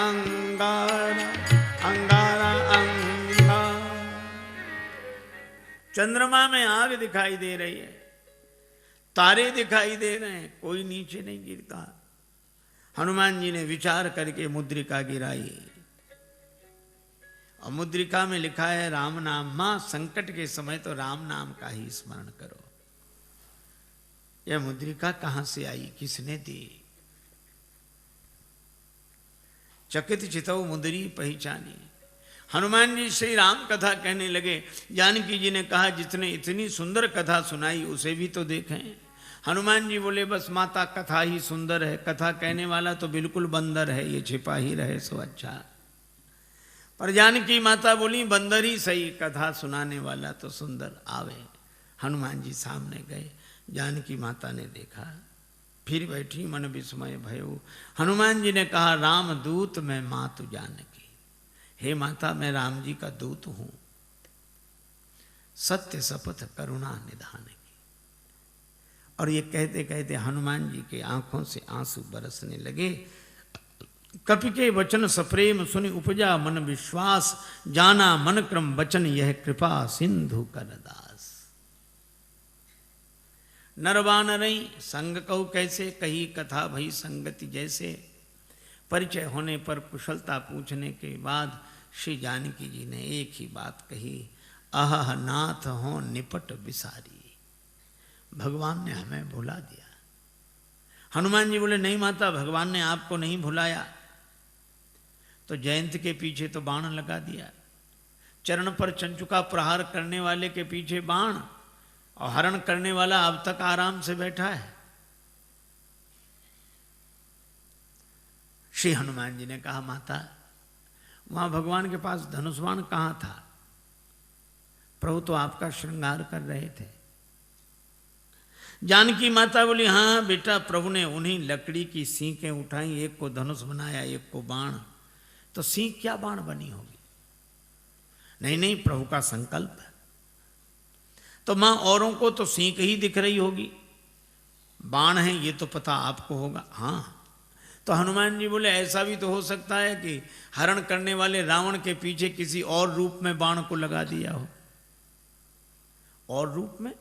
अंगारा अंगारा अंगार। चंद्रमा में आग दिखाई दे रही है, तारे दिखाई दे रहे हैं, कोई नीचे नहीं गिरता। हनुमान जी ने विचार करके मुद्रिका गिराई और मुद्रिका में लिखा है राम नाम। मां संकट के समय तो राम नाम का ही स्मरण करो। यह मुद्रिका कहां से आई, किसने दी? चकित चितौ मुद्री पहचानी। हनुमान जी श्री राम कथा कहने लगे। जानकी जी ने कहा जितने इतनी सुंदर कथा सुनाई उसे भी तो देखें। हनुमान जी बोले बस माता कथा ही सुंदर है, कथा कहने वाला तो बिल्कुल बंदर है, ये छिपा ही रहे सो अच्छा। पर जानकी माता बोली बंदर ही सही, कथा सुनाने वाला तो सुंदर आवे। हनुमान जी सामने गए, जानकी माता ने देखा, फिर बैठी मन विस्मय भयो। हनुमान जी ने कहा राम दूत मैं मातु जानकी। हे माता मैं राम जी का दूत हूं, सत्य शपथ करुणा निधान की। और ये कहते कहते हनुमान जी के आंखों से आंसू बरसने लगे। कपि के वचन सप्रेम सुनि उपजा मन विश्वास, जाना मन क्रम वचन यह कृपा सिंधु कर दास। नरवानरई संग कहु कैसे, कही कथा भई संगति जैसे। परिचय होने पर कुशलता पूछने के बाद श्री जानकी जी ने एक ही बात कही, अह नाथ हो निपट बिसारी। भगवान ने हमें भुला दिया। हनुमान जी बोले नहीं माता, भगवान ने आपको नहीं भुलाया। तो जयंत के पीछे तो बाण लगा दिया, चरण पर चंचुका प्रहार करने वाले के पीछे बाण, और हरण करने वाला अब तक आराम से बैठा है। श्री हनुमान जी ने कहा माता वहां भगवान के पास धनुष बाण कहां था? प्रभु तो आपका श्रृंगार कर रहे थे। जानकी माता बोली हाँ बेटा, प्रभु ने उन्हीं लकड़ी की सींकें उठाई, एक को धनुष बनाया एक को बाण। तो सींक क्या बाण बनी होगी? नहीं नहीं, प्रभु का संकल्प है। तो मां औरों को तो सींक ही दिख रही होगी, बाण है ये तो पता आपको होगा। हाँ, तो हनुमान जी बोले ऐसा भी तो हो सकता है कि हरण करने वाले रावण के पीछे किसी और रूप में बाण को लगा दिया हो। और रूप में?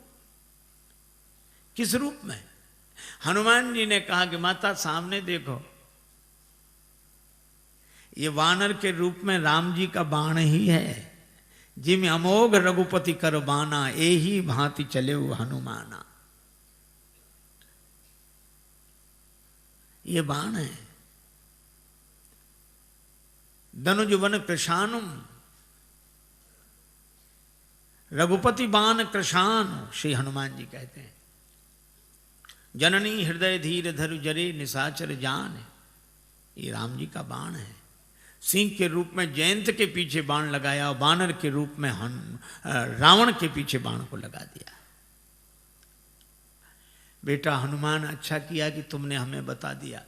किस रूप में? हनुमान जी ने कहा कि माता सामने देखो, ये वानर के रूप में राम जी का बाण ही है। जिम अमोघ रघुपति कर बाना, एही भांति चले हनुमाना। ये बाण है। धनुज वन कृशानुम, रघुपति बाण कृशान, श्री हनुमान जी कहते हैं। जननी हृदय धीर धरु जरे निशाचर जान, ये राम जी का बाण है। सिंह के रूप में जयंत के पीछे बाण लगाया और बानर के रूप में रावण के पीछे बाण को लगा दिया। बेटा हनुमान अच्छा किया कि तुमने हमें बता दिया,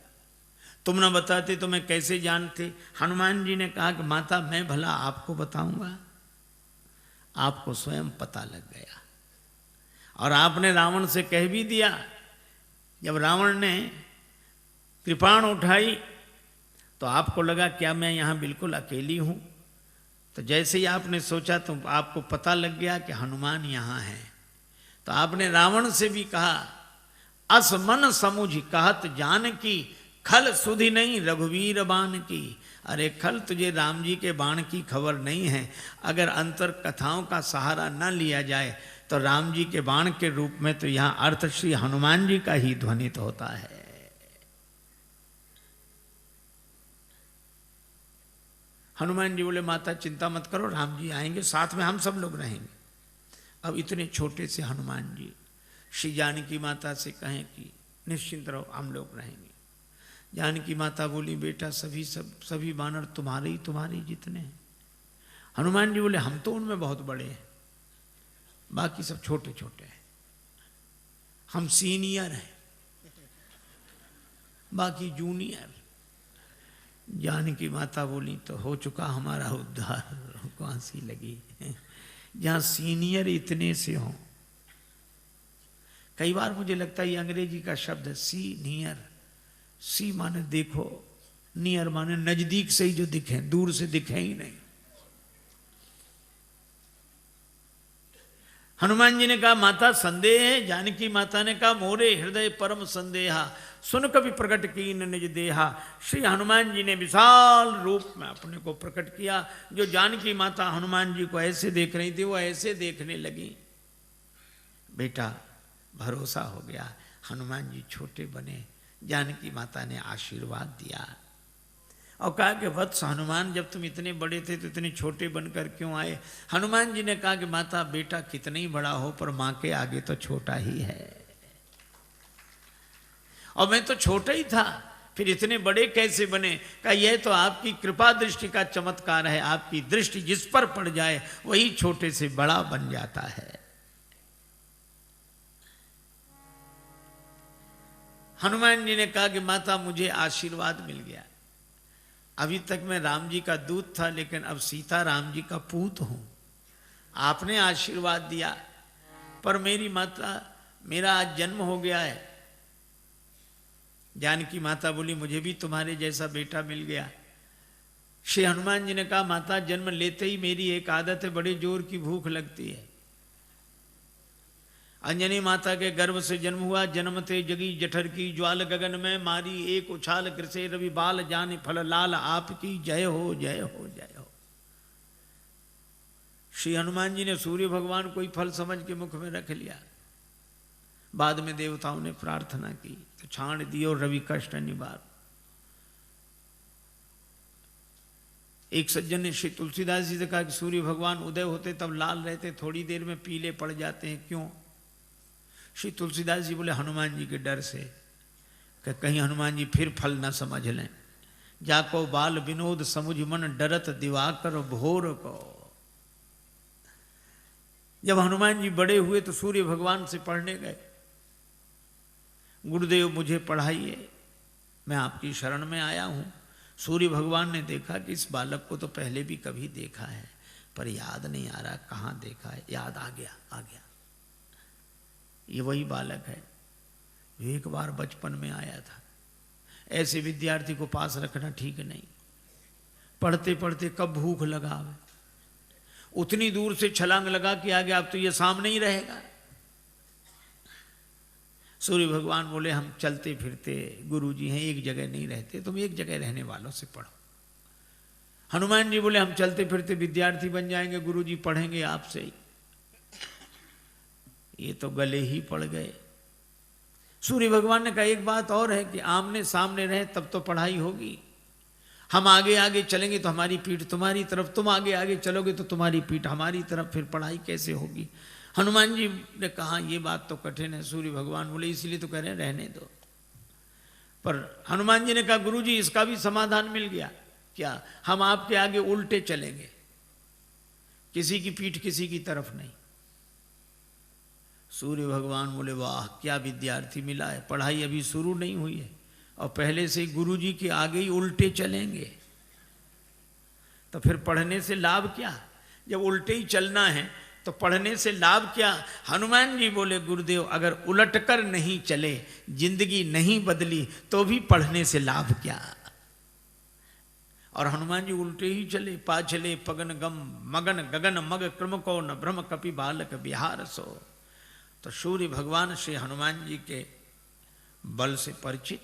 तुम न बताते तो मैं कैसे जानते। हनुमान जी ने कहा कि माता मैं भला आपको बताऊंगा, आपको स्वयं पता लग गया। और आपने रावण से कह भी दिया। जब रावण ने कृपाण उठाई तो आपको लगा क्या मैं यहाँ बिल्कुल अकेली हूँ? तो जैसे ही आपने सोचा तो आपको पता लग गया कि हनुमान यहाँ है। तो आपने रावण से भी कहा, अस मन समुझ कहत जान की, खल सुधि नहीं रघुवीर बाण की। अरे खल, तुझे राम जी के बाण की खबर नहीं है। अगर अंतर कथाओं का सहारा न लिया जाए तो राम जी के बाण के रूप में तो यहाँ अर्थ श्री हनुमान जी का ही ध्वनित होता है। हनुमान जी बोले माता चिंता मत करो, राम जी आएंगे, साथ में हम सब लोग रहेंगे। अब इतने छोटे से हनुमान जी श्री जानकी माता से कहें कि निश्चिंत रहो, हम लोग रहेंगे। जानकी माता बोली बेटा सभी बानर तुम्हारे जितने हैं। हनुमान जी बोले हम तो उनमें बहुत बड़े हैं, बाकी सब छोटे छोटे हैं, हम सीनियर हैं, बाकी जूनियर। जानकी माता बोली तो हो चुका हमारा उद्धार, हमको हंसी लगी। जहां सीनियर इतने से हों, कई बार मुझे लगता है ये अंग्रेजी का शब्द है सीनियर। सी माने देखो, नियर माने नजदीक से ही जो दिखे, दूर से दिखे ही नहीं। हनुमान जी ने कहा माता संदेह है। जानकी माता ने कहा मोरे हृदय परम संदेहा, सुन कभी प्रकट कीन निज देहा। श्री हनुमान जी ने विशाल रूप में अपने को प्रकट किया। जो जानकी माता हनुमान जी को ऐसे देख रही थी वो ऐसे देखने लगी। बेटा भरोसा हो गया, हनुमान जी छोटे बने। जानकी माता ने आशीर्वाद दिया और कहा कि वत्स हनुमान, जब तुम इतने बड़े थे तो इतने छोटे बनकर क्यों आए? हनुमान जी ने कहा कि माता बेटा कितना ही बड़ा हो पर माँ के आगे तो छोटा ही है, और मैं तो छोटा ही था, फिर इतने बड़े कैसे बने? कहा यह तो आपकी कृपा दृष्टि का चमत्कार है। आपकी दृष्टि जिस पर पड़ जाए वही छोटे से बड़ा बन जाता है। हनुमान जी ने कहा कि माता मुझे आशीर्वाद मिल गया। अभी तक मैं राम जी का दूत था, लेकिन अब सीता राम जी का पूत हूं। आपने आशीर्वाद दिया, पर मेरी माता, मेरा आज जन्म हो गया है। जानकी माता बोली मुझे भी तुम्हारे जैसा बेटा मिल गया। श्री हनुमान जी ने कहा माता जन्म लेते ही मेरी एक आदत है, बड़े जोर की भूख लगती है। अंजनी माता के गर्भ से जन्म हुआ, जन्मते जगी जठर की ज्वाल, गगन में मारी एक उछाल, कृषे रवि बाल जाने फल लाल, आपकी जय हो जय हो जय हो। श्री हनुमान जी ने सूर्य भगवान को ही फल समझ के मुख में रख लिया। बाद में देवताओं ने प्रार्थना की तो छाण दियो रवि कष्ट निवार। एक सज्जन ने श्री तुलसीदास जी से कहा कि सूर्य भगवान उदय होते तब लाल रहते, थोड़ी देर में पीले पड़ जाते हैं, क्यों? श्री तुलसीदास जी बोले हनुमान जी के डर से, कि कहीं हनुमान जी फिर फल न समझ लें। जाको बाल विनोद समुझ मन, डरत दिवाकर भोर को। जब हनुमान जी बड़े हुए तो सूर्य भगवान से पढ़ने गए, गुरुदेव मुझे पढ़ाइए, मैं आपकी शरण में आया हूं। सूर्य भगवान ने देखा कि इस बालक को तो पहले भी कभी देखा है, पर याद नहीं आ रहा कहाँ देखा है। याद आ गया, आ गया, ये वही बालक है जो एक बार बचपन में आया था। ऐसे विद्यार्थी को पास रखना ठीक नहीं। पढ़ते पढ़ते कब भूख लगा, उतनी दूर से छलांग लगा कि आ गया, अब तो ये सामने ही रहेगा। सूर्य भगवान बोले हम चलते फिरते गुरुजी हैं, एक जगह नहीं रहते, तुम एक जगह रहने वालों से पढ़ो। हनुमान जी बोले हम चलते फिरते विद्यार्थी बन जाएंगे, गुरुजी पढ़ेंगे आपसे ही। ये तो गले ही पड़ गए। सूर्य भगवान ने कहा एक बात और है कि आमने सामने रहे तब तो पढ़ाई होगी। हम आगे आगे चलेंगे तो हमारी पीठ तुम्हारी तरफ, तुम आगे आगे चलोगे तो तुम्हारी पीठ हमारी तरफ, फिर पढ़ाई कैसे होगी? हनुमान जी ने कहा ये बात तो कठिन है। सूर्य भगवान बोले इसलिए तो कह रहे हैं रहने दो। पर हनुमान जी ने कहा गुरुजी इसका भी समाधान मिल गया। क्या? हम आपके आगे उल्टे चलेंगे, किसी की पीठ किसी की तरफ नहीं। सूर्य भगवान बोले वाह क्या विद्यार्थी मिला है, पढ़ाई अभी शुरू नहीं हुई है और पहले से गुरुजी के आगे ही उल्टे चलेंगे, तो फिर पढ़ने से लाभ क्या? जब उल्टे ही चलना है तो पढ़ने से लाभ क्या? हनुमान जी बोले गुरुदेव अगर उलटकर नहीं चले, जिंदगी नहीं बदली, तो भी पढ़ने से लाभ क्या? और हनुमान जी उल्टे ही चले। पाछले पगन गम मगन गगन मग क्रम को न भ्रम कपि बालक बिहार सो। तो सूर्य भगवान श्री हनुमान जी के बल से परिचित।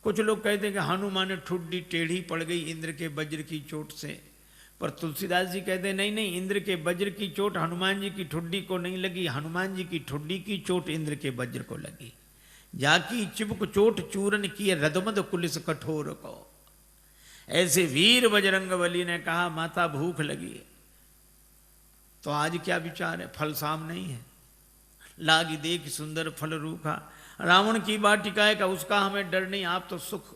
कुछ लोग कहते हैं कि हनुमान ठुड्डी टेढ़ी पड़ गई इंद्र के वज्र की चोट से, पर तुलसीदास जी कहते हैं नहीं नहीं, इंद्र के वज्र की चोट हनुमान जी की ठुड्डी को नहीं लगी, हनुमान जी की ठुड्डी की चोट इंद्र के वज्र को लगी। जाकी चिबुक चोट चूरन किए रदमद कुलिस कठोर को। ऐसे वीर बजरंगबली ने कहा माता भूख लगी, तो आज क्या विचार है? फल सामने ही है। लागी देख सुंदर फल रूखा, रावण की वाटिका का उसका हमें डर नहीं, आप तो सुख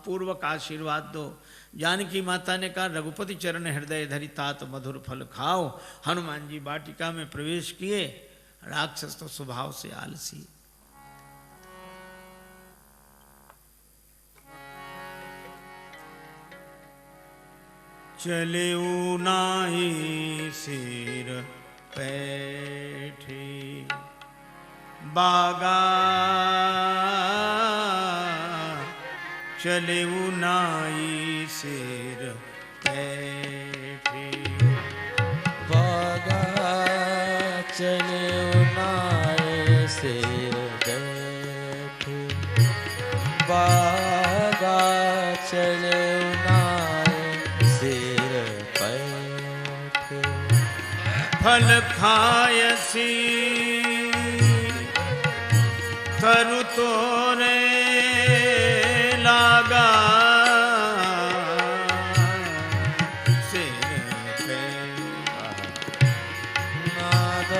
पूर्वक आशीर्वाद दो। जानकी माता ने कहा रघुपति चरण हृदय धरि तात मधुर फल खाओ। हनुमान जी वाटिका में प्रवेश किए। राक्षस तो स्वभाव से आलसी। चले नाहि सिर पैठी बागा चले नाई सिर बैठे। बागा चले नाई सिर बैठे। बागा चले नाई सिर बैठे। फल खायसी तरु तोरे लागा सिर पे। नाद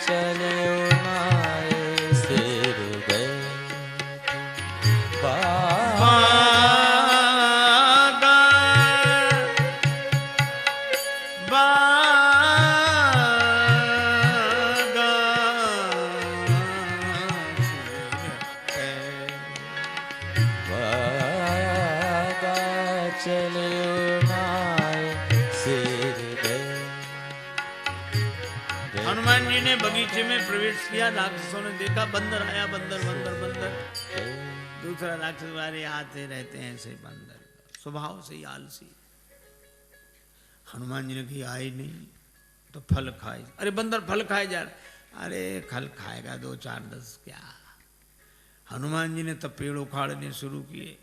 चले नाय सिर बैठे। बागा चले नाय सिर बैठे। हनुमान जी ने बगीचे में प्रवेश किया। राक्षसों ने देखा बंदर आया, बंदर बंदर बंदर। दूसरा राक्षस वाले आते रहते हैं ऐसे बंदर, स्वभाव से ही आलसी। हनुमान जी ने कहा आए नहीं तो फल खाए। अरे बंदर फल खाए जा रहे। अरे फल खाएगा 2 4 10 क्या। हनुमान जी ने तब पेड़ उखाड़ने शुरू किए,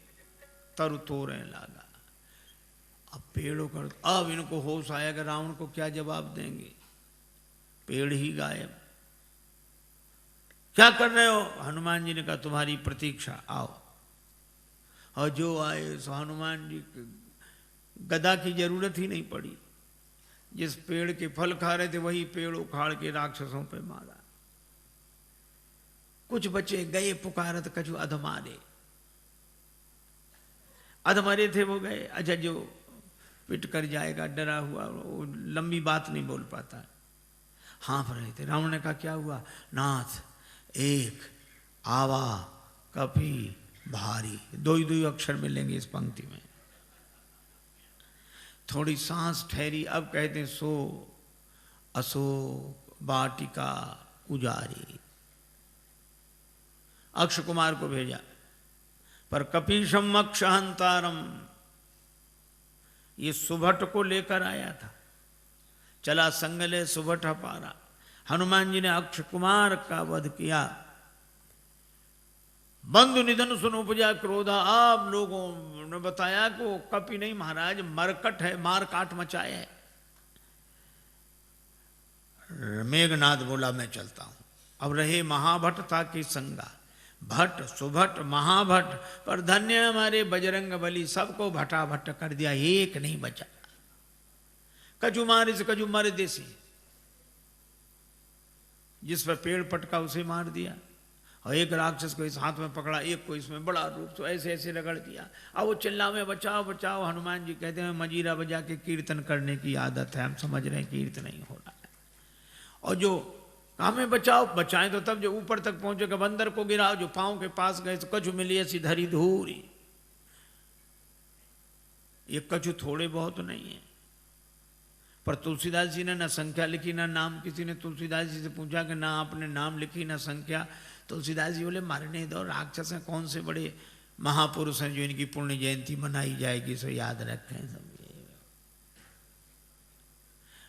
तरु तोड़ने लगा। अब पेड़ उखड़, अब इनको होश आया कि रावण को क्या जवाब देंगे, पेड़ ही गायब। क्या कर रहे हो? हनुमान जी ने कहा तुम्हारी प्रतीक्षा, आओ। और जो आए सो हनुमान जी गदा की जरूरत ही नहीं पड़ी। जिस पेड़ के फल खा रहे थे वही पेड़ उखाड़ के राक्षसों पे मारा। कुछ बचे गए पुकारत कछु अधमारे। अधमरे थे वो गए। अच्छा जो पिट कर जाएगा डरा हुआ, वो लंबी बात नहीं बोल पाता, हाँफ रहे थे। रावण ने कहा क्या हुआ? नाथ एक आवा कपी भारी, 2 ही 2 अक्षर मिलेंगे इस पंक्ति में। थोड़ी सांस ठहरी, अब कहते हैं सो अशोक वाटिका उजारी। अक्ष कुमार को भेजा, पर कपीशम अक्षहंतारम, ये सुभट को लेकर आया था। चला संगले सुभट पारा। हनुमान जी ने अक्ष कुमार का वध किया। बंधु निधन सुन उपजा क्रोधा। आप लोगों ने बताया कि वो कपि नहीं महाराज, मरकट है, मार काट मचाए है। मेघनाद बोला मैं चलता हूं। अब रहे महाभट था कि संगा, भट्ट सुभट महाभट, पर धन्य हमारे बजरंग बली, सबको भटा भट्ट कर दिया, एक नहीं बचा। कजू मारे से कजू मर देसी, जिस पर पेड़ पटका उसे मार दिया। और एक राक्षस को इस हाथ में पकड़ा, एक को इसमें बड़ा रूप, तो ऐसे ऐसे रगड़ दिया। अब वो चिल्लावे बचाओ बचाओ। हनुमान जी कहते हैं मजीरा बजा के कीर्तन करने की आदत है, हम समझ रहे हैं कीर्तन नहीं हो रहा है। और जो हमें बचाओ, बचाएं तो तब जो ऊपर तक पहुंचेगा। बंदर को गिराओ, जो पांव के पास गए तो कछु मिली ऐसी धरी धूरी। ये कछु थोड़े बहुत नहीं है। पर तुलसीदास जी ने ना संख्या लिखी ना नाम। किसी ने तुलसीदास जी से पूछा कि ना आपने नाम लिखी ना संख्या। तुलसीदास जी बोले मरने दो, राक्षस हैं, कौन से बड़े महापुरुष हैं जो इनकी पुण्य जयंती मनाई जाएगी, सो याद रखें सब।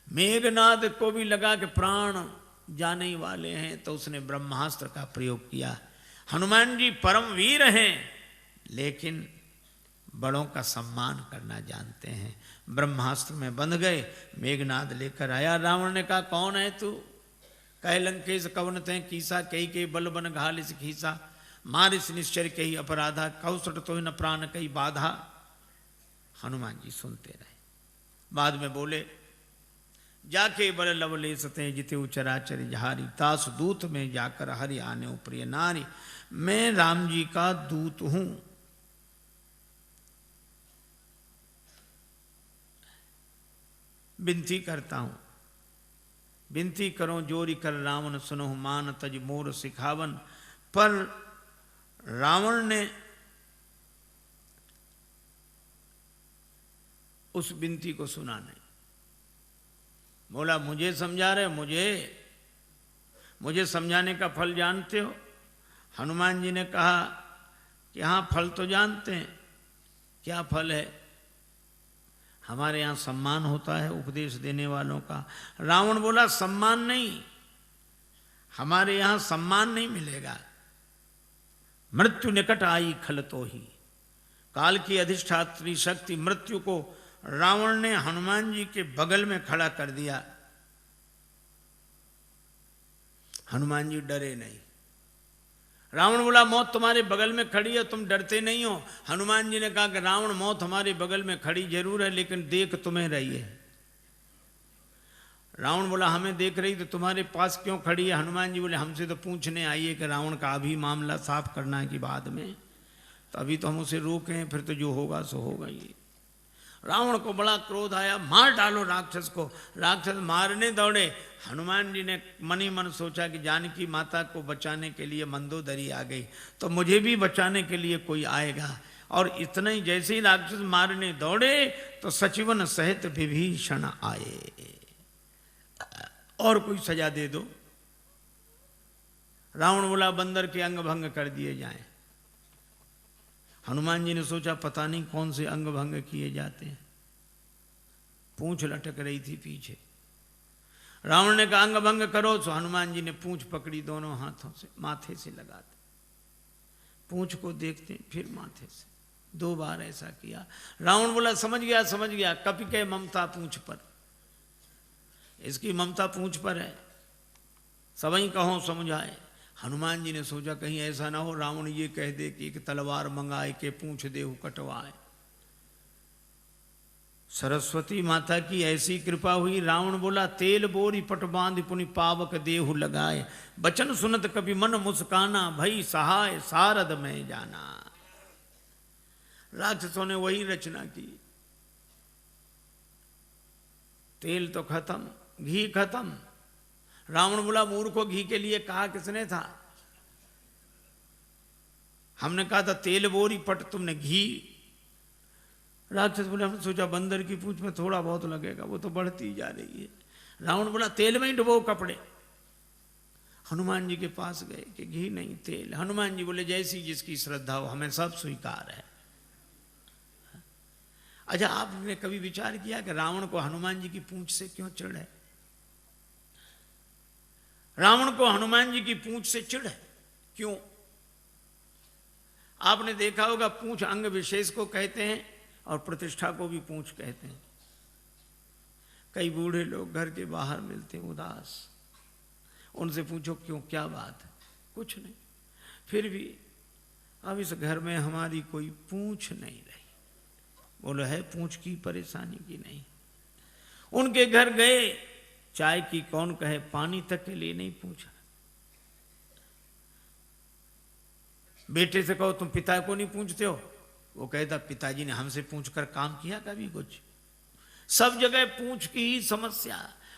मेघनाद को भी लगा कि प्राण जाने ही वाले हैं, तो उसने ब्रह्मास्त्र का प्रयोग किया। हनुमान जी परम वीर हैं, लेकिन बड़ों का सम्मान करना जानते हैं। ब्रह्मास्त्र में बंध गए। मेघनाद लेकर आया। रावण ने कहा कौन है तू? कह लंकेश कवन ते कीसा, कई के बल बन घालिस खीसा, मारिस निश्चर कही अपराधा, कौसट तो न प्राण कई बाधा। हनुमान जी सुनते रहे। बाद में बोले जाके बल लवले सते जिते चराचर जहारी, तास दूत में जाकर हरि आने प्रिय नारी। मैं राम जी का दूत हूं। विनती करता हूं, विनती करो जोरी कर रावण सुनो मान तज मोर सिखावन। पर रावण ने उस विनती को सुना नहीं। बोला मुझे समझा रहे, मुझे समझाने का फल जानते हो? हनुमान जी ने कहा कि हाँ फल तो जानते हैं, क्या फल है? हमारे यहाँ सम्मान होता है उपदेश देने वालों का। रावण बोला सम्मान नहीं, हमारे यहाँ सम्मान नहीं मिलेगा। मृत्यु निकट आई खल तो ही, काल की अधिष्ठात्री शक्ति मृत्यु को रावण ने हनुमान जी के बगल में खड़ा कर दिया। हनुमान जी डरे नहीं। रावण बोला मौत तुम्हारे बगल में खड़ी है, तुम डरते नहीं हो? हनुमान जी ने कहा कि रावण मौत हमारे बगल में खड़ी जरूर है, लेकिन देख तुम्हें रही है। रावण बोला हमें देख रही तो तुम्हारे पास क्यों खड़ी है? हनुमान जी बोले हमसे तो पूछने आई है कि रावण का अभी मामला साफ करना है कि बाद में, तो अभी तो हम उसे रोकें, फिर तो जो होगा सो होगा ही। रावण को बड़ा क्रोध आया, मार डालो राक्षस को। राक्षस मारने दौड़े। हनुमान जी ने मन ही मन सोचा कि जानकी माता को बचाने के लिए मंदोदरी आ गई, तो मुझे भी बचाने के लिए कोई आएगा। और इतना ही जैसे ही राक्षस मारने दौड़े तो सचिवन सहित विभीषण आए। और कोई सजा दे दो। रावण बोला बंदर के अंग भंग कर दिए जाएं। हनुमान जी ने सोचा पता नहीं कौन से अंग भंग किए जाते हैं। पूंछ लटक रही थी पीछे। रावण ने कहा अंग भंग करो, तो हनुमान जी ने पूंछ पकड़ी, दोनों हाथों से माथे से लगाते, पूंछ को देखते फिर माथे से, 2 बार ऐसा किया। रावण बोला समझ गया, कपि के ममता पूंछ पर, इसकी ममता पूंछ पर है, सबई कहो समझाए। हनुमान जी ने सोचा कहीं ऐसा ना हो रावण ये कह दे कि एक तलवार मंगाए के पूंछ देहु कटवाए। सरस्वती माता की ऐसी कृपा हुई। रावण बोला तेल बोरी पट बांध पुनि पावक देहु लगाए, बचन सुनत कभी मन मुस्काना, भई सहाय सारद में जाना। राक्षसों ने वही रचना की। तेल तो खत्म, घी खत्म। रावण बोला मूर्खों घी के लिए कहा किसने था? हमने कहा था तेल बोरी पट, तुमने घी। राक्षस बोले हमने सोचा बंदर की पूंछ में थोड़ा बहुत लगेगा, वो तो बढ़ती जा रही है। रावण बोला तेल में ही डुबो कपड़े। हनुमान जी के पास गए कि घी नहीं तेल। हनुमान जी बोले जैसी जिसकी श्रद्धा हो, हमें सब स्वीकार है। अच्छा आपने कभी विचार किया कि रावण को हनुमान जी की पूंछ से क्यों चिढ़ है? रावण को हनुमान जी की पूंछ से चिढ़ है क्यों? आपने देखा होगा पूंछ अंग विशेष को कहते हैं और प्रतिष्ठा को भी पूंछ कहते हैं। कई बूढ़े लोग घर के बाहर मिलते हैं उदास, उनसे पूछो क्यों, क्या बात है? कुछ नहीं। फिर भी अब इस घर में हमारी कोई पूंछ नहीं रही। बोलो है पूंछ की परेशानी की नहीं। उनके घर गए, चाय की कौन कहे, पानी तक के लिए नहीं पूछा। बेटे से कहो तुम पिता को नहीं पूछते हो, वो कहता पिताजी ने हमसे पूछकर काम किया कभी कुछ? सब जगह पूंछ की ही समस्या,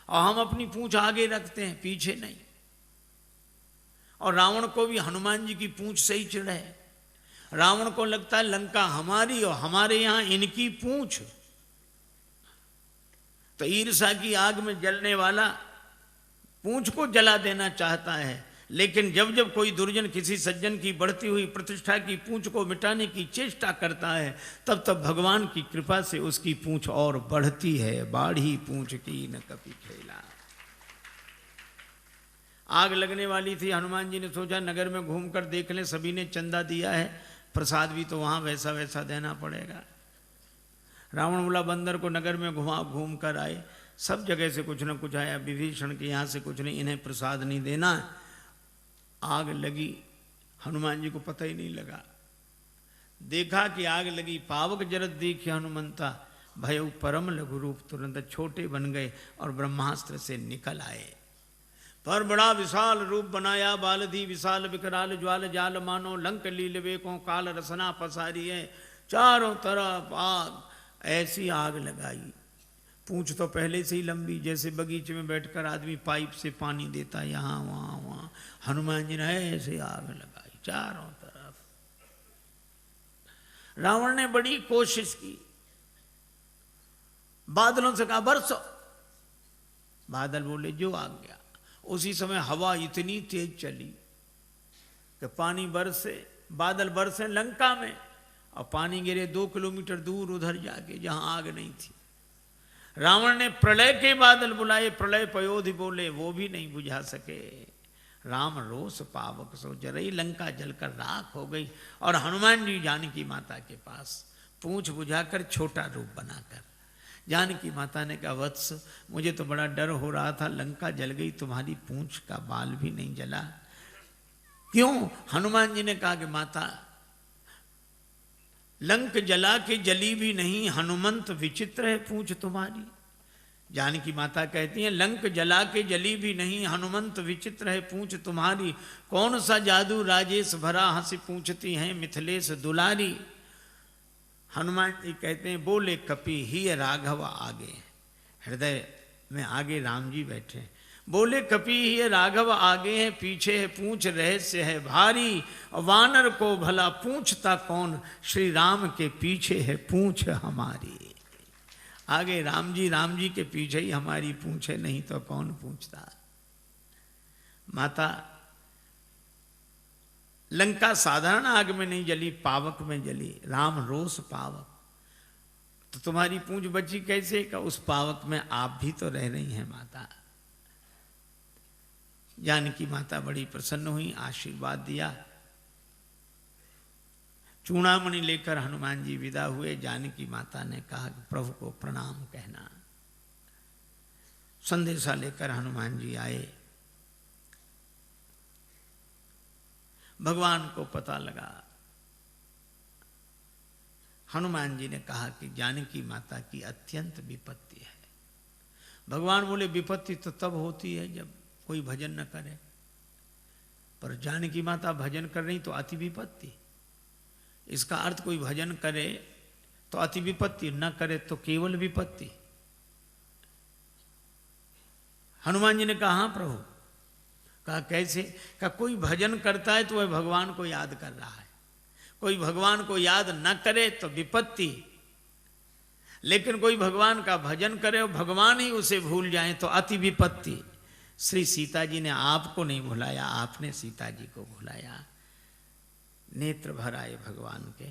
और हम अपनी पूंछ आगे रखते हैं पीछे नहीं। और रावण को भी हनुमान जी की पूंछ से ही चिढ़ है। रावण को लगता है लंका हमारी और हमारे यहां इनकी पूंछ। तो ईर्ष्या की आग में जलने वाला पूंछ को जला देना चाहता है, लेकिन जब जब कोई दुर्जन किसी सज्जन की बढ़ती हुई प्रतिष्ठा की पूंछ को मिटाने की चेष्टा करता है, तब तब भगवान की कृपा से उसकी पूंछ और बढ़ती है। बाढ़ी पूंछ की न कभी खेला। आग लगने वाली थी। हनुमान जी ने सोचा नगर में घूमकर देख लें, सभी ने चंदा दिया है, प्रसाद भी तो वहां वैसा वैसा देना पड़ेगा। रावण बोला बंदर को नगर में घूम कर आए, सब जगह से कुछ न कुछ आया, विभीषण के यहाँ से कुछ नहीं, इन्हें प्रसाद नहीं देना। आग लगी, हनुमान जी को पता ही नहीं लगा। देखा कि आग लगी, पावक जरत देखी हनुमंता, भय परम लघु रूप, तुरंत छोटे बन गए और ब्रह्मास्त्र से निकल आए। पर बड़ा विशाल रूप बनाया, बालधी विशाल विकराल ज्वाल जाल मानो, लंक लील वेकों काल रसना पसारी है। चारों तरफ आग, ऐसी आग लगाई। पूंछ तो पहले से ही लंबी, जैसे बगीचे में बैठकर आदमी पाइप से पानी देता, यहाँ वहाँ वहाँ। हनुमान जी ने ऐसे आग लगाई चारों तरफ। रावण ने बड़ी कोशिश की, बादलों से कहा बरसो। बादल बोले जो आ गया। उसी समय हवा इतनी तेज चली कि पानी बरसे बादल बरसे लंका में और पानी गिरे 2 किलोमीटर दूर उधर जाके जहां आग नहीं थी। रावण ने प्रलय के बादल बुलाए, प्रलय पयोधि बोले, वो भी नहीं बुझा सके। राम रोष पावक सो जरई, लंका जलकर राख हो गई। और हनुमान जी जानकी माता के पास पूंछ बुझाकर छोटा रूप बनाकर, जानकी माता ने कहा, वत्स मुझे तो बड़ा डर हो रहा था, लंका जल गई, तुम्हारी पूंछ का बाल भी नहीं जला। क्यों? हनुमान जी ने कहा कि माता, लंक जला के जली भी नहीं, हनुमंत विचित्र है पूंछ तुम्हारी। जानकी माता कहती हैं, लंक जला के जली भी नहीं, हनुमंत विचित्र है पूंछ तुम्हारी। कौन सा जादू राजेश भरा, हंसी पूछती हैं मिथिलेश दुलारी। हनुमान जी कहते हैं, बोले कपि ही राघव आगे, हृदय में आगे राम जी बैठे। बोले कपि ही राघव आगे है, पीछे है पूंछ रहस्य है भारी। वानर को भला पूछता कौन, श्री राम के पीछे है पूंछ हमारी। आगे राम जी के पीछे ही हमारी पूंछ है, नहीं तो कौन पूछता। माता, लंका साधारण आग में नहीं जली, पावक में जली। राम रोष पावक, तो तुम्हारी पूंछ बची कैसे? का उस पावक में आप भी तो रह रही हैं माता। जानकी माता बड़ी प्रसन्न हुई, आशीर्वाद दिया। चूड़ामणि लेकर हनुमान जी विदा हुए। जानकी माता ने कहा कि प्रभु को प्रणाम कहना। संदेशा लेकर हनुमान जी आए। भगवान को पता लगा। हनुमान जी ने कहा कि जानकी माता की अत्यंत विपत्ति है। भगवान बोले, विपत्ति तो तब होती है जब कोई भजन न करे, पर जानकी माता भजन कर रही तो अति विपत्ति। इसका अर्थ कोई भजन करे तो अति विपत्ति, न करे तो केवल विपत्ति। हनुमान जी ने कहा, हाँ प्रभु। कहा कैसे? कहा कोई भजन करता है तो वह भगवान को याद कर रहा है, कोई भगवान को याद न करे तो विपत्ति, लेकिन कोई भगवान का भजन करे और भगवान ही उसे भूल जाए तो अति विपत्ति। श्री सीता जी ने आपको नहीं भुलाया, आपने सीता जी को भुलाया। नेत्र भर आए भगवान के।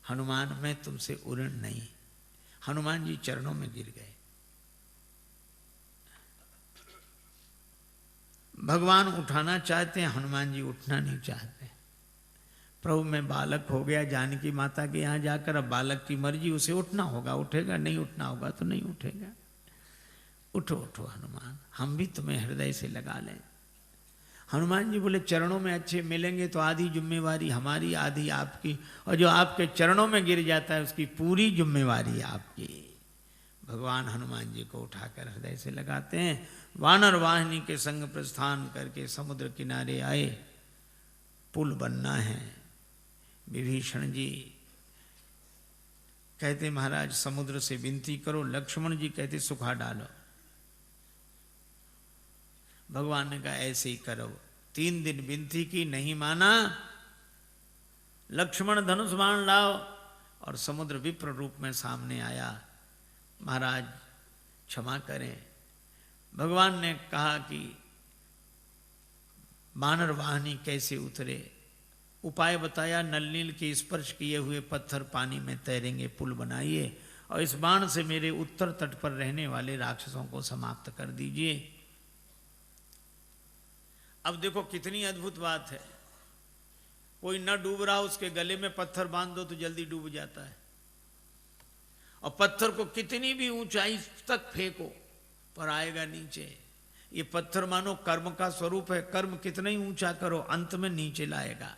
हनुमान, मैं तुमसे उऋण नहीं। हनुमान जी चरणों में गिर गए। भगवान उठाना चाहते हैं, हनुमान जी उठना नहीं चाहते। प्रभु मैं बालक हो गया जानकी माता के यहाँ जाकर, अब बालक की मर्जी, उसे उठना होगा उठेगा, नहीं उठना होगा तो नहीं उठेगा। उठो उठो हनुमान, हम भी तुम्हें हृदय से लगा लें। हनुमान जी बोले, चरणों में अच्छे मिलेंगे तो आधी जिम्मेवारी हमारी, आधी आपकी, और जो आपके चरणों में गिर जाता है उसकी पूरी जिम्मेवारी आपकी। भगवान हनुमान जी को उठाकर हृदय से लगाते हैं। वानर वाहिनी के संग प्रस्थान करके समुद्र किनारे आए। पुल बनना है। विभीषण जी कहते, महाराज समुद्र से विनती करो। लक्ष्मण जी कहते, सुखा डालो। भगवान ने कहा ऐसे ही करो। 3 दिन विनती की, नहीं माना। लक्ष्मण धनुष बाण लाओ, और समुद्र विप्र रूप में सामने आया। महाराज क्षमा करें। भगवान ने कहा कि वानर वाहिनी कैसे उतरे, उपाय बताया। नल नील के स्पर्श किए हुए पत्थर पानी में तैरेंगे, पुल बनाइए, और इस बाण से मेरे उत्तर तट पर रहने वाले राक्षसों को समाप्त कर दीजिए। अब देखो कितनी अद्भुत बात है। कोई न डूब रहा, उसके गले में पत्थर बांध दो तो जल्दी डूब जाता है, और पत्थर को कितनी भी ऊंचाई तक फेंको पर आएगा नीचे। ये पत्थर मानो कर्म का स्वरूप है, कर्म कितना ही ऊंचा करो अंत में नीचे लाएगा।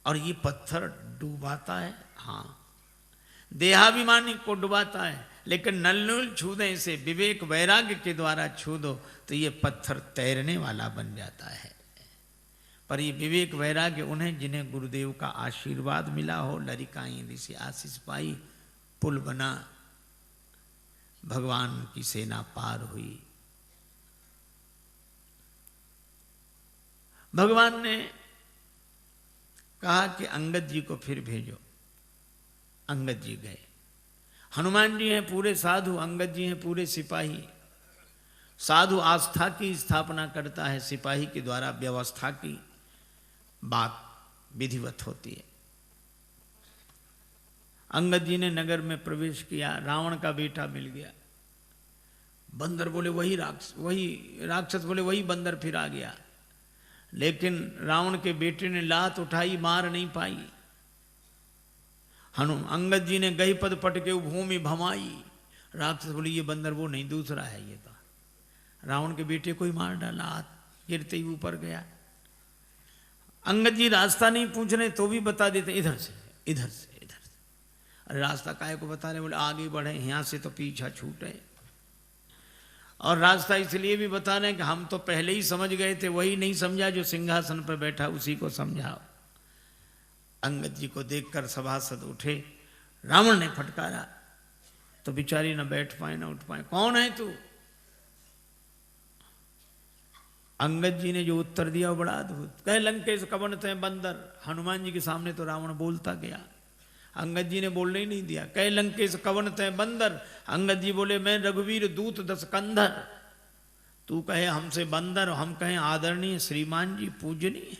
और ये पत्थर डुबाता है, हाँ, देहाभिमानी को डुबाता है, लेकिन नल छू दे इसे, विवेक वैराग्य के द्वारा छू दो तो ये पत्थर तैरने वाला बन जाता है। पर ये विवेक वैराग्य उन्हें जिन्हें गुरुदेव का आशीर्वाद मिला हो, लरिकाई ऋषि आशीष पाई, पुल बना, भगवान की सेना पार हुई। भगवान ने कहा कि अंगद जी को फिर भेजो। अंगद जी गए। हनुमान जी हैं पूरे साधु, अंगद जी हैं पूरे सिपाही। साधु आस्था की स्थापना करता है, सिपाही के द्वारा व्यवस्था की बात विधिवत होती है। अंगद जी ने नगर में प्रवेश किया, रावण का बेटा मिल गया। बंदर बोले वही राक्षस बोले वही बंदर फिर आ गया। लेकिन रावण के बेटे ने लात उठाई, मार नहीं पाई। अंगद जी ने गही पद पट के भूमि भमाई। राक्षस बोले ये बंदर वो नहीं, दूसरा है ये तो। रावण के बेटे को ही मार डाला, हाथ गिरते ही ऊपर गया। अंगद जी रास्ता नहीं पूछ रहे तो भी बता देते इधर से इधर से इधर से। अरे रास्ता काहे को बता रहे? बोले आगे बढ़े, यहाँ से तो पीछा छूटे। और रास्ता इसलिए भी बता रहे हैं कि हम तो पहले ही समझ गए थे, वही नहीं समझा जो सिंहासन पर बैठा उसी को समझाओ। अंगद जी को देखकर सभासद उठे। रावण ने फटकारा तो बेचारी न बैठ पाए न उठ पाए। कौन है तू? अंगद जी ने जो उत्तर दिया वो बड़ा अद्भुत। कहे लंकेश कवन थे बंदर। हनुमान जी के सामने तो रावण बोलता गया, अंगद जी ने बोलने ही नहीं दिया। कहे लंकेश कवन थे बंदर। अंगद जी बोले मैं रघुवीर दूत दस कंधर। तू कहे हमसे बंदर, हम कहें आदरणीय श्रीमान जी पूजनीय।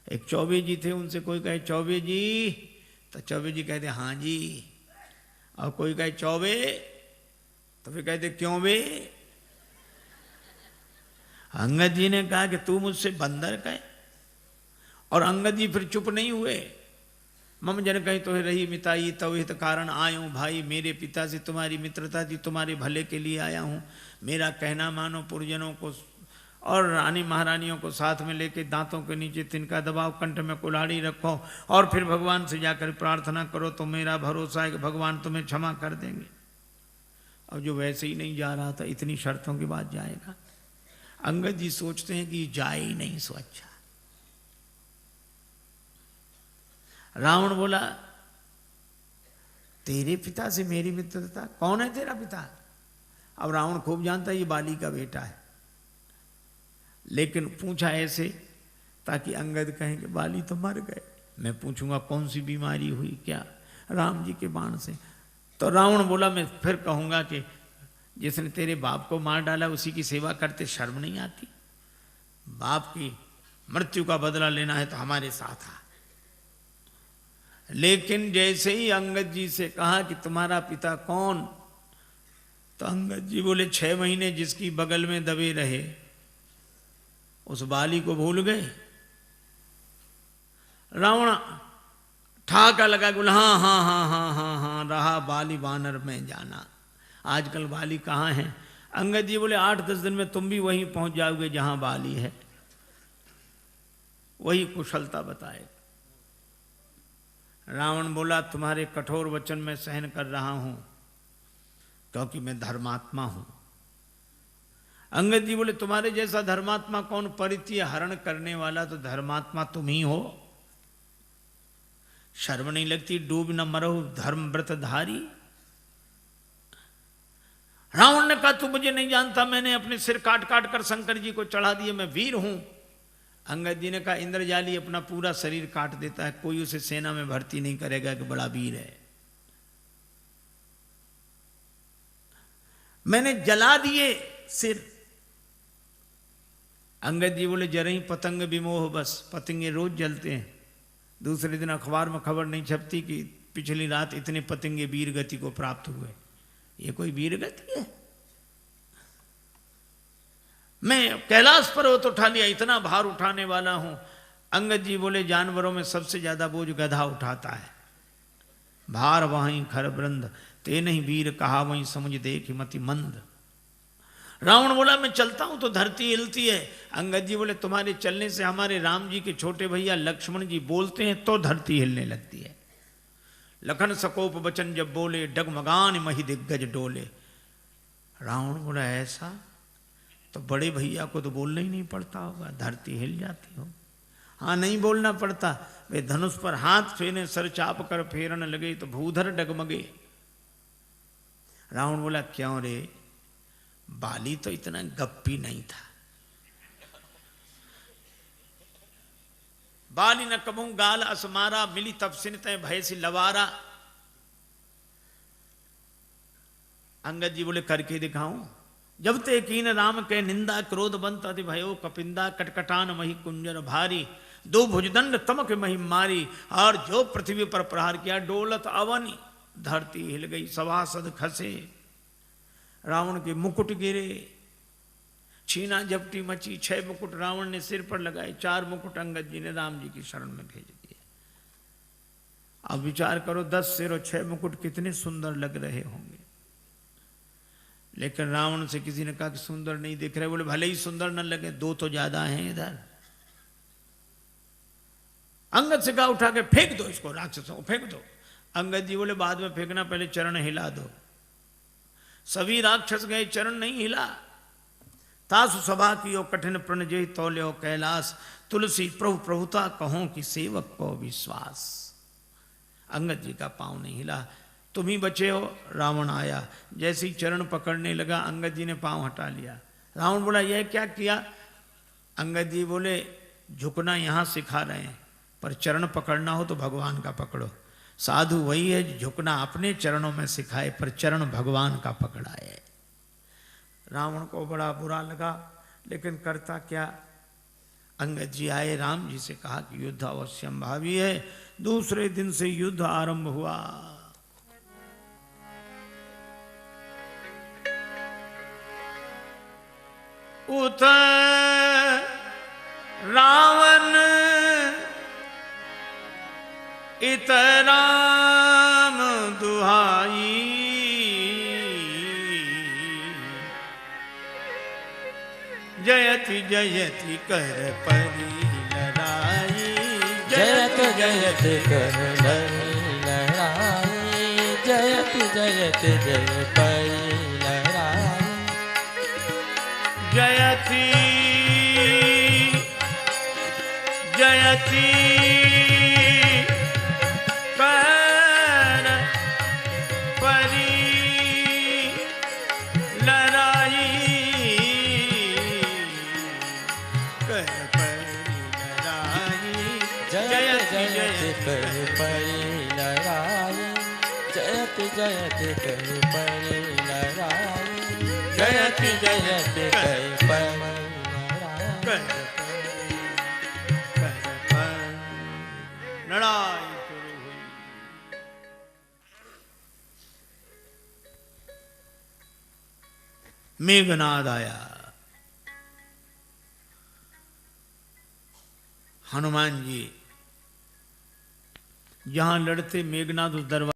एक चौबे जी थे, उनसे कोई कहे चौबे जी तो चौबे जी कहते हाँ जी, और कोई कहे चौबे तो फिर कहते क्यों बे। अंगद जी ने कहा कि तू मुझसे बंदर कहे, और अंगद जी फिर चुप नहीं हुए। मम जन कहीं तो रही मिताई तव हित कारण आयूं। भाई मेरे पिता से तुम्हारी मित्रता थी, तुम्हारे भले के लिए आया हूँ। मेरा कहना मानो, पुरजनों को और रानी महारानियों को साथ में लेके दांतों के नीचे तिनका दबाओ, कंठ में कुल्हाड़ी रखो और फिर भगवान से जाकर प्रार्थना करो तो मेरा भरोसा है कि भगवान तुम्हें क्षमा कर देंगे। और जो वैसे ही नहीं जा रहा था, इतनी शर्तों के बाद जाएगा। अंगद जी सोचते हैं कि जाए ही नहीं सो अच्छा। रावण बोला तेरे पिता से मेरी मित्रता, कौन है तेरा पिता? अब रावण खूब जानता है ये बाली का बेटा है, लेकिन पूछा ऐसे ताकि अंगद कहें कि बाली तो मर गए। मैं पूछूंगा कौन सी बीमारी हुई क्या? राम जी के बाण से। तो रावण बोला मैं फिर कहूंगा कि जिसने तेरे बाप को मार डाला उसी की सेवा करते शर्म नहीं आती? बाप की मृत्यु का बदला लेना है तो हमारे साथ आ। लेकिन जैसे ही अंगद जी से कहा कि तुम्हारा पिता कौन, तो अंगद जी बोले 6 महीने जिसकी बगल में दबे रहे उस बाली को भूल गए। रावण ठाका लगा, बोला हाँ हाँ हाँ हाँ हाँ हाँ रहा बाली वानर में जाना। आजकल बाली कहाँ है? अंगद जी बोले 8-10 दिन में तुम भी वहीं पहुंच जाओगे जहां बाली है। वही कुशलता बताए। रावण बोला तुम्हारे कठोर वचन में सहन कर रहा हूं क्योंकि मैं धर्मात्मा हूं। अंगद जी बोले तुम्हारे जैसा धर्मात्मा कौन? परित्य हरण करने वाला तो धर्मात्मा तुम ही हो। शर्म नहीं लगती? डूब न मरो धर्म व्रतधारी। रावण ने कहा तू मुझे नहीं जानता, मैंने अपने सिर काट काट कर शंकर जी को चढ़ा दिए, मैं वीर हूं। अंगद जी ने कहा इंद्रजाली अपना पूरा शरीर काट देता है, कोई उसे सेना में भर्ती नहीं करेगा कि बड़ा वीर है। मैंने जला दिए सिर। अंगद जी बोले जरा ही पतंग विमोह, बस पतंगे रोज जलते हैं। दूसरे दिन अखबार में खबर नहीं छपती कि पिछली रात इतने पतंगे वीर गति को प्राप्त हुए। ये कोई वीर गति है? मैं कैलाश पर्वत उठा लिया, इतना भार उठाने वाला हूं। अंगद जी बोले जानवरों में सबसे ज्यादा बोझ गधा उठाता है। भार वहीं खर वृंद, ते नहीं वीर कहा वहीं समझ देख मति मंद। रावण बोला मैं चलता हूं तो धरती हिलती है। अंगद जी बोले तुम्हारे चलने से हमारे राम जी के छोटे भैया लक्ष्मण जी बोलते हैं तो धरती हिलने लगती है। लखन सकोप बचन जब बोले, डगमगान मही दिग्गज डोले। रावण बोला ऐसा? तो बड़े भैया को तो बोलना ही नहीं पड़ता होगा, धरती हिल जाती हो। हाँ नहीं बोलना पड़ता। वे धनुष पर हाथ फेरे, सर चाप कर फेरन लगे तो भूधर डगमगे। रावण बोला क्यों रे? बाली तो इतना गप्पी नहीं था। बाली न कबू गाल असमारा, मिली तपसिन तय भय सी लवारा। अंगद जी बोले करके दिखाऊं। जब ते कीन राम के निंदा क्रोध बंत अति भयो कपिंदा कटकटान मही कुंजर भारी दो भुजदंड तमक मही मारी और जो पृथ्वी पर प्रहार किया डोलत अवनी धरती हिल गई सभासद खसे रावण के मुकुट गिरे छीना झपटी मची 6 मुकुट रावण ने सिर पर लगाए 4 मुकुट अंगद जी ने राम जी की शरण में भेज दिए। अब विचार करो 10 सिर और 6 मुकुट कितने सुंदर लग रहे होंगे। लेकिन रावण से किसी ने कहा कि सुंदर नहीं दिख रहे। बोले भले ही सुंदर न लगे 2 तो ज्यादा हैं इधर। अंगद से कहा उठा के फेंक दो इसको, राक्षसों को फेंक दो। अंगद जी बोले बाद में फेंकना, पहले चरण हिला दो। सभी राक्षस गए, चरण नहीं हिला। तासु सभा की ओ कठिन प्रण जय तौल्यो कैलाश तुलसी प्रभु प्रभुता कहो कि सेवक को विश्वास। अंगद जी का पांव नहीं हिला। तुम ही बचे हो। रावण आया, जैसे ही चरण पकड़ने लगा अंगद जी ने पांव हटा लिया। रावण बोला यह क्या किया? अंगद जी बोले झुकना यहां सिखा रहे हैं, पर चरण पकड़ना हो तो भगवान का पकड़ो। साधु वही है झुकना अपने चरणों में सिखाए, पर चरण भगवान का पकड़ाए। रावण को बड़ा बुरा लगा, लेकिन करता क्या। अंगद जी आए, राम जी से कहा कि युद्ध अवश्यम भावी है। दूसरे दिन से युद्ध आरंभ हुआ। उत रावण इत राम दुहाई जयति जयति कर परी लड़ाई। जयत जयत कर लड़ाई जयत जयत जय परी लड़ाई। जयति जयति कर परी लड़ाई कर परी लड़ाई। जयत जयत कर परी लड़ाई जयत जयत कर परी लड़ाई जयत जयत कर परी लड़ाई। लड़ाई शुरू हुई। मेघनाद आया। हनुमान जी जहां लड़ते मेघनाद उस दरबार